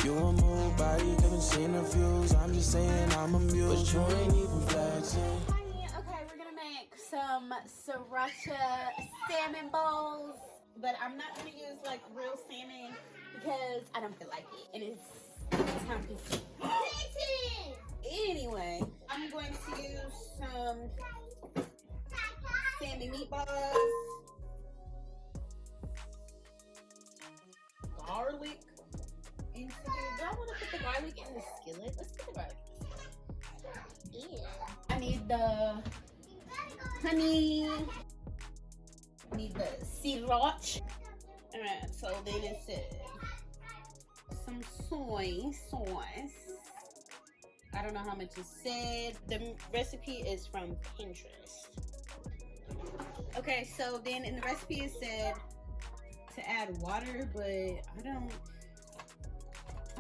You a move body, haven't seen the views. I'm just saying I'm amused, but you ain't even flexing. Okay, we're gonna make some Sriracha salmon bowls, but I'm not gonna use like real salmon because I don't feel like it, and it's time consuming. Anyway, I'm going to use some salmon meatballs, garlic into here. Do I want to put the garlic in the skillet? Let's put the garlic in the skillet. Yeah. I need the honey. I need the sriracha. Alright, so then it said some soy sauce. I don't know how much it said. The recipe is from Pinterest. Okay, so then in the recipe it said to add water, but I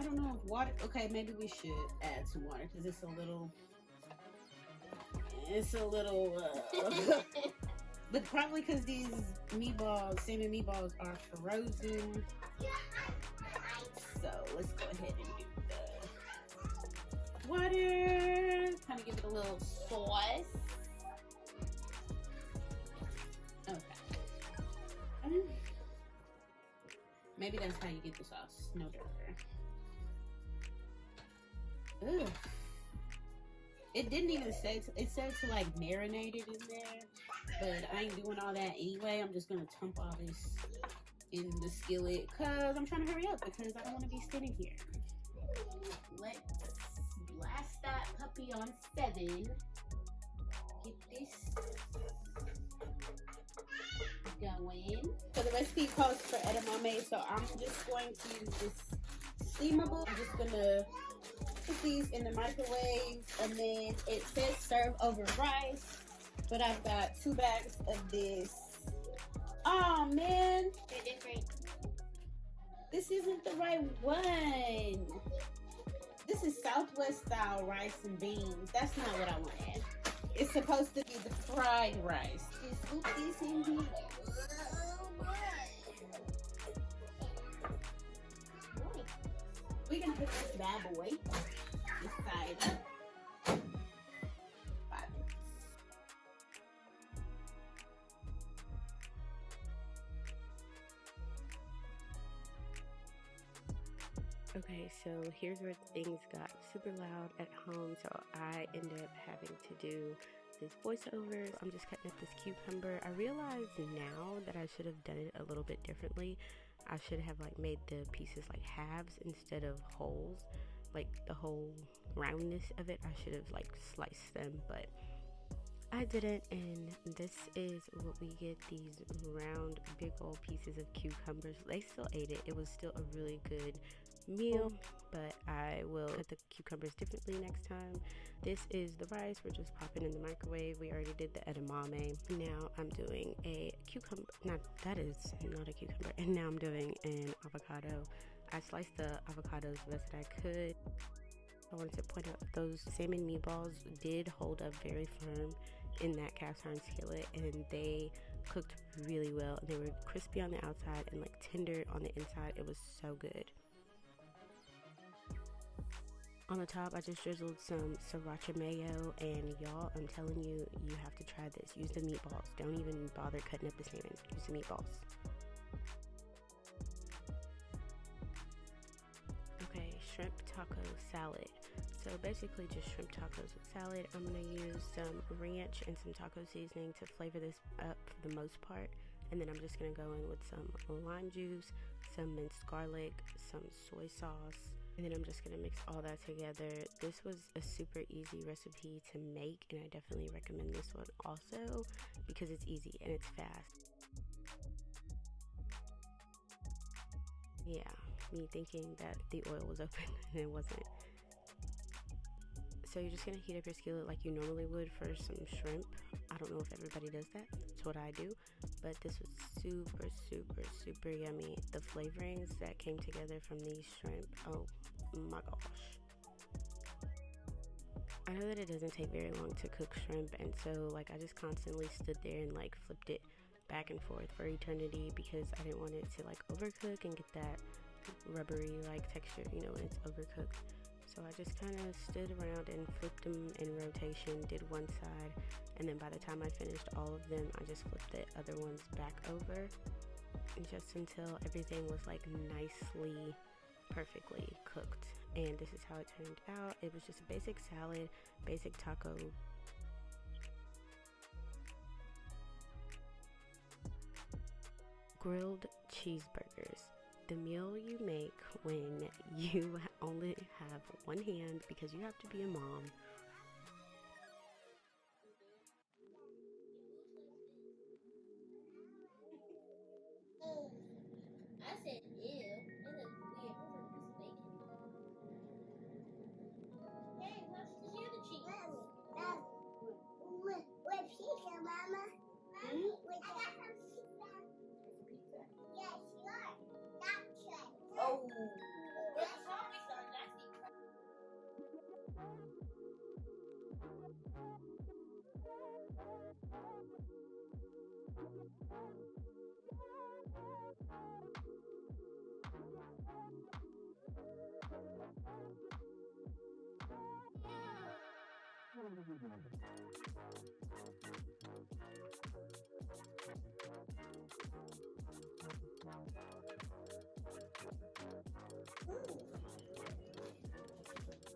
don't know if water. Okay, maybe we should add some water because it's a little but probably because these meatballs, salmon meatballs, are frozen. So let's go ahead and do the water. Kind of give it a little sauce. Okay. Maybe that's how you get the sauce. No darker. Ugh. It didn't even say it said to like marinate it in there, but I ain't doing all that anyway. I'm just gonna dump all this in the skillet because I'm trying to hurry up because I don't want to be sitting here. Let's blast that puppy on 7. Get this going. So the recipe calls for edamame, so I'm just going to use this steamable. I'm just gonna put these in the microwave, and then it says serve over rice, but I've got 2 bags of this. Oh man, they're different. This isn't the right one. This is Southwest style rice and beans. That's not what I wanted. It's supposed to be the fried rice. Just scoop these in here. We're gonna put this bad boy this side up. 5 minutes. Okay, so here's where things got super loud at home, so I ended up having to do this voiceover. I'm just cutting up this cucumber. I realize now that I should have done it a little bit differently. I should have like made the pieces like halves instead of wholes, like the whole roundness of it. I should have like sliced them, but I didn't, and this is what we get, these round big old pieces of cucumbers. They still ate it. It was still a really good meal, but I will cut the cucumbers differently next time. This is the rice. We're just popping in the microwave. We already did the edamame. Now I'm doing a cucumber. That is not a cucumber. And now I'm doing an avocado. I sliced the avocados the best that I could. I wanted to point out that those salmon meatballs did hold up very firm in that cast iron skillet, and they cooked really well. They were crispy on the outside and like tender on the inside. It was so good. On the top, I just drizzled some Sriracha mayo, and y'all, I'm telling you, you have to try this. Use the meatballs. Don't even bother cutting up the salmon. Use the meatballs. Okay, shrimp taco salad. So basically just shrimp tacos with salad. I'm going to use some ranch and some taco seasoning to flavor this up for the most part. And then I'm just going to go in with some lime juice, some minced garlic, some soy sauce. And then I'm just going to mix all that together. This was a super easy recipe to make, and I definitely recommend this one also because it's easy and it's fast. Yeah, me thinking that the oil was open and it wasn't. So you're just gonna heat up your skillet like you normally would for some shrimp. I don't know if everybody does that. That's what I do. But this was super, super, super yummy. The flavorings that came together from these shrimp, oh my gosh. I know that it doesn't take very long to cook shrimp, and so like I just constantly stood there and like flipped it back and forth for eternity because I didn't want it to like overcook and get that rubbery like texture, you know, when it's overcooked. So I just kind of stood around and flipped them in rotation, did one side, and then by the time I finished all of them, I just flipped the other ones back over, just until everything was like nicely, perfectly cooked. And this is how it turned out. It was just a basic salad, basic taco. Grilled cheeseburgers. The meal you make when you only have one hand because you have to be a mom. I said ew. It looks weird. It looks like a piece of bacon. Hey, what's the other cheese? With pizza, Mama. Hmm? With I got some pizza. Pizza. Yes, sure. Nachos. Oh. Those topics are nasty.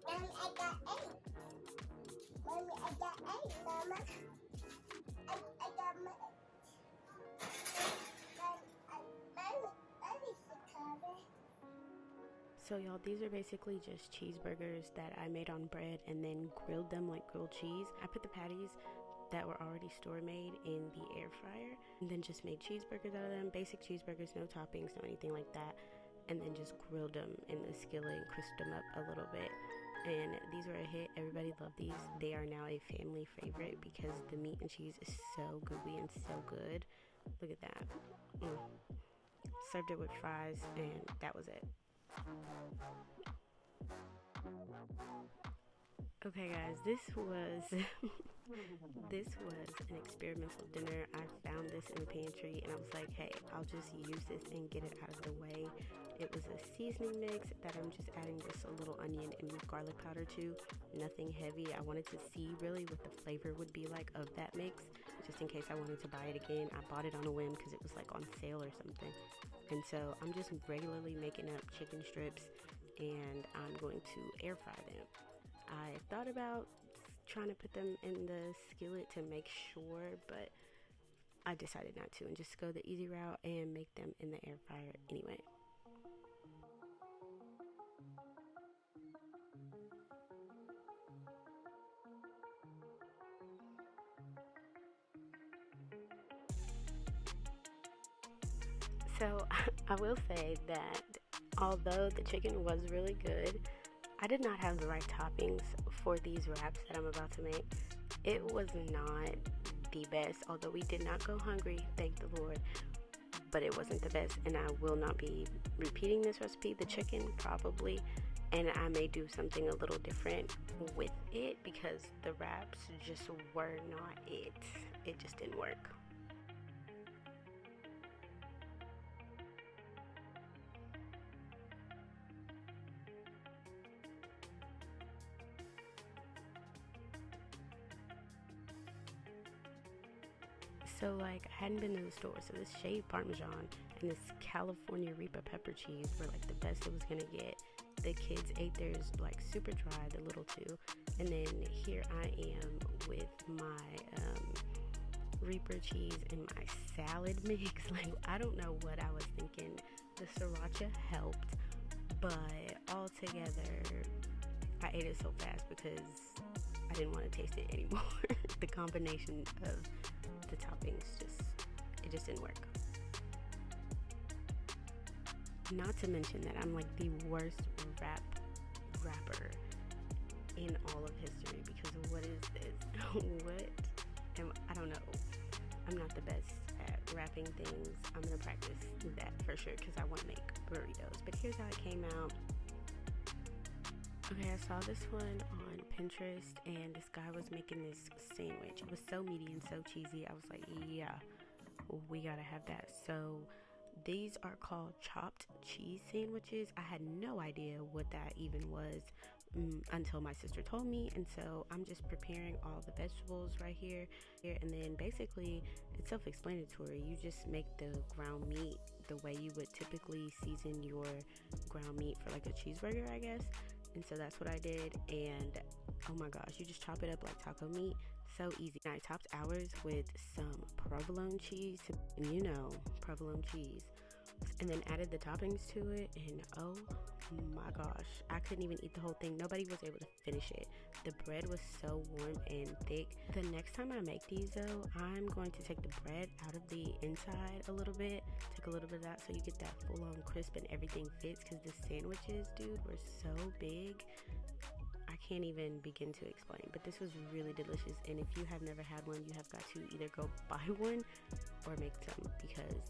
Mommy, I got eight. Mommy, I got eight, Mama. I got my. Mommy, Chicago. So y'all, these are basically just cheeseburgers that I made on bread and then grilled them like grilled cheese. I put the patties that were already store made in the air fryer and then just made cheeseburgers out of them. Basic cheeseburgers, no toppings, no anything like that. And then just grilled them in the skillet and crisped them up a little bit. And these were a hit. Everybody loved these. They are now a family favorite because the meat and cheese is so gooey and so good. Look at that. Served it with fries and that was it. Okay guys, this was an experimental dinner. I found this in the pantry and I was like, hey, I'll just use this and get it out of the way. It was a seasoning mix that I'm just adding just a little onion and garlic powder to. Nothing heavy. I wanted to see really what the flavor would be like of that mix, just in case I wanted to buy it again. I bought it on a whim because it was like on sale or something. And so I'm just regularly making up chicken strips and I'm going to air fry them. I thought about trying to put them in the skillet to make sure, but I decided not to and just go the easy route and make them in the air fryer anyway. So I will say that although the chicken was really good, I did not have the right toppings for these wraps that I'm about to make. It was not the best, although we did not go hungry, thank the Lord, but it wasn't the best, and I will not be repeating this recipe. The chicken probably, and I may do something a little different with it because the wraps just were not it. It just didn't work. So like I hadn't been to the store, so this shaved Parmesan and this California Reaper pepper cheese were like the best it was gonna get. The kids ate theirs like super dry, the little two, and then here I am with my Reaper cheese and my salad mix. Like I don't know what I was thinking. The Sriracha helped, but altogether I ate it so fast because I didn't want to taste it anymore. The combination of the toppings it just didn't work. Not to mention that I'm like the worst rapper in all of history because what is this? I don't know. I'm not the best at wrapping things. I'm gonna practice that for sure because I want to make burritos. But here's how it came out. Okay, I saw this one on Pinterest and this guy was making this sandwich. It was so meaty and so cheesy. I was like, yeah, we gotta have that. So These are called chopped cheese sandwiches. I had no idea what that even was until my sister told me, and so I'm just preparing all the vegetables right here, and then basically it's self-explanatory. You just make the ground meat the way you would typically season your ground meat for like a cheeseburger, I guess. And so that's what I did, and oh my gosh, you just chop it up like taco meat. So easy. And I topped ours with some provolone cheese, and you know, provolone cheese, and then added the toppings to it, and oh my gosh, I couldn't even eat the whole thing. Nobody was able to finish it. The bread was so warm and thick. The next time I make these though, I'm going to take the bread out of the inside a little bit, take a little bit of that so you get that full on crisp and everything fits, because the sandwiches, dude, were so big. I can't even begin to explain, but this was really delicious, and if you have never had one, you have got to either go buy one or make some, because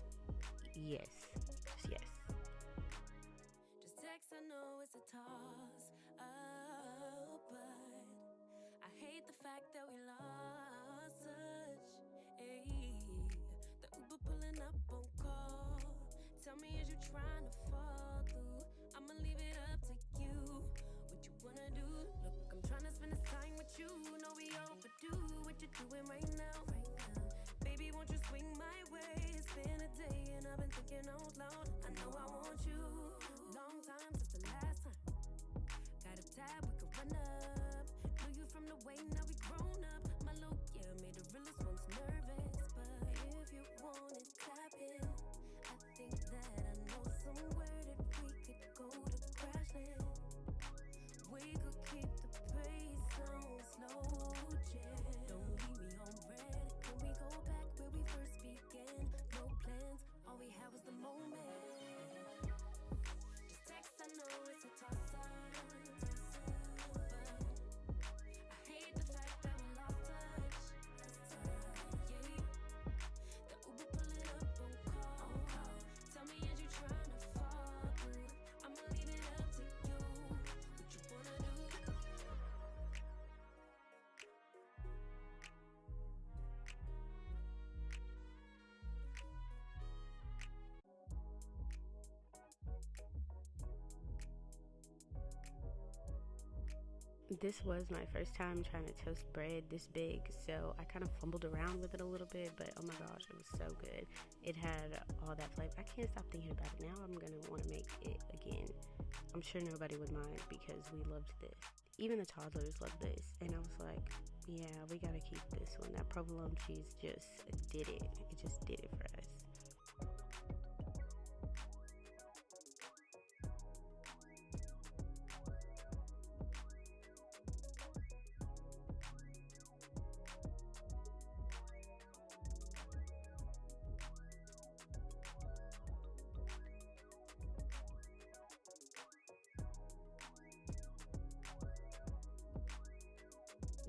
yes, just yes. Just text, I know it's a toss up, but I hate the fact that we lost touch. Ayy, the Uber pulling up on call. Tell me, is you trying to fall through? I'ma leave it up to you. What you wanna do? Look, I'm trying to spend this time with you. Know we overdue. What you doing right now? Baby, won't you swing my way? It's been a day and I've been thinking out loud. I know I want you. Long time since the last time. Got a tab, we could run up. Knew you from the way, now we grown up. My look, yeah, made the realest ones nervous. But if you want it, tap in. I think that I know somewhere that we could go to crash land. We could keep the pace on slow jam. Don't leave me on red. Can we go back where we first began? No plans, all we had was the moment. Just text, I know it's a toss-up. I hate the fact that we lost touch. Yeah, the Uber pulling up on call. Tell me, is you trying to fall through? I'ma leave it up to you. What you wanna do? This was my first time trying to toast bread this big, so I kind of fumbled around with it a little bit, but oh my gosh, it was so good. It had all that flavor. I can't stop thinking about it now. I'm gonna want to make it again. I'm sure nobody would mind because we loved this. Even the toddlers loved this, and I was like, yeah, we gotta keep this one. That provolone cheese just did it. It just did it for us.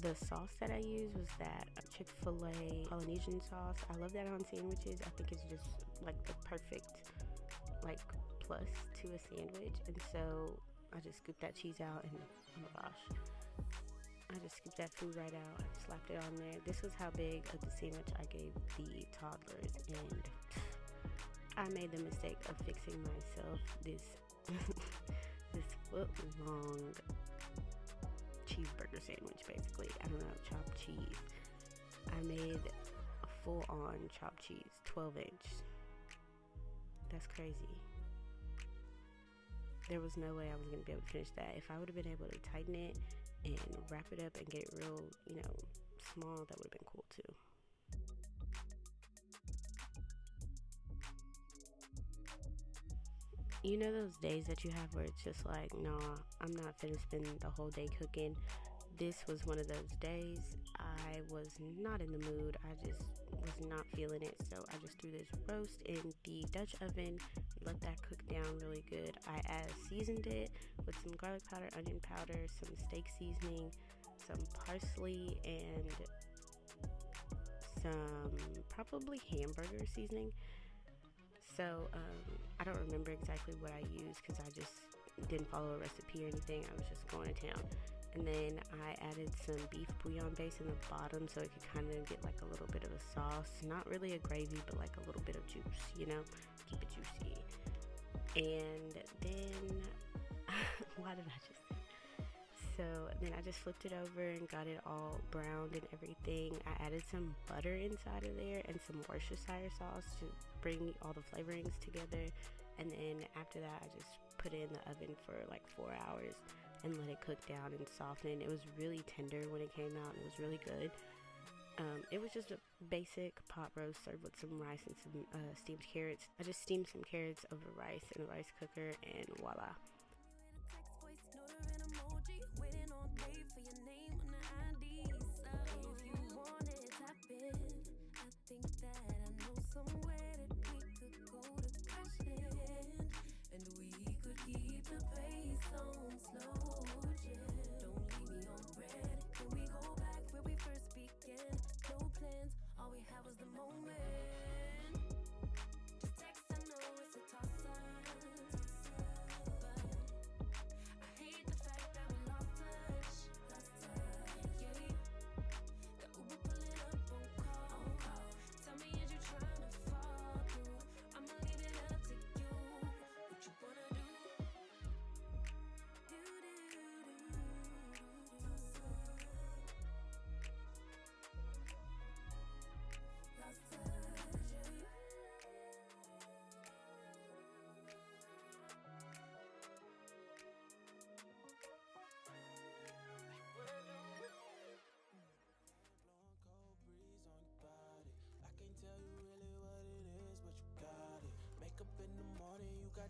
The sauce that I used was that Chick-fil-A Polynesian sauce. I love that on sandwiches. I think it's just like the perfect like plus to a sandwich. And so I just scooped that cheese out, and oh my gosh, I just scooped that food right out. I slapped it on there. This was how big of the sandwich I gave the toddlers, and I made the mistake of fixing myself this this foot long cheeseburger sandwich, basically. I don't know, chopped cheese. I made a full-on chopped cheese, 12-inch. That's crazy. There was no way I was going to be able to finish that. If I would have been able to tighten it and wrap it up and get it real, small, that would have been cool too. You know those days that you have where it's just like, nah, I'm not finna spend the whole day cooking. This was one of those days. I was not in the mood. I just was not feeling it. So I just threw this roast in the Dutch oven, let that cook down really good. I seasoned it with some garlic powder, onion powder, some steak seasoning, some parsley, and some probably hamburger seasoning. So I don't remember exactly what I used because I just didn't follow a recipe or anything. I was just going to town. And then I added some beef bouillon base in the bottom so it could kind of get like a little bit of a sauce. Not really a gravy, but like a little bit of juice, keep it juicy. And then, why did I just say? So then I just flipped it over and got it all browned and everything. I added some butter inside of there and some Worcestershire sauce to bring all the flavorings together. And then after that, I just put it in the oven for like 4 hours and let it cook down and soften. It was really tender when it came out. It was really good. It was just a basic pot roast served with some rice and some steamed carrots. I just steamed some carrots over rice in a rice cooker, and voila.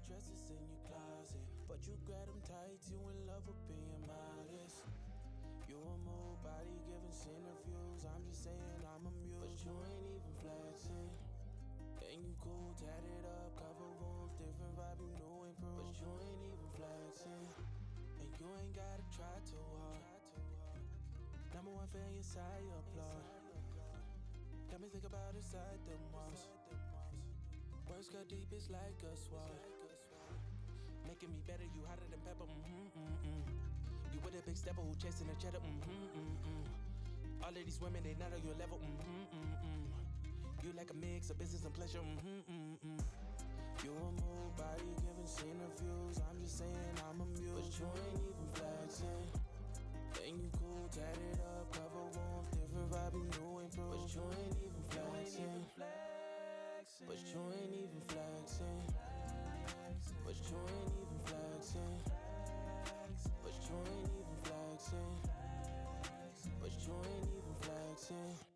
Dresses in your closet, but you grab them tight, you in love with being modest. You a move body giving centrifuges, I'm just saying I'm amused. But you ain't even flexing, and you cool, tatted up, cover wounds, different vibe, you new improved. But you ain't even flexing, and you ain't gotta try too hard. Number one fan, your side, your applaud. Got me think about inside the walls. Words got deep, it's like a sword. Making me better, you hotter than pepper, You with a big stepper who chasing a cheddar, All of these women, they not on your level, You like a mix of business and pleasure, You a move body giving centrifuges, I'm just saying I'm amused. But you ain't even flexing, and you cool, tatted up, cover wounds, different vibe, you new improved. But you ain't even flexing, but you ain't even flexing, but you ain't even flexing, but you ain't even flexing, but you ain't even flexing.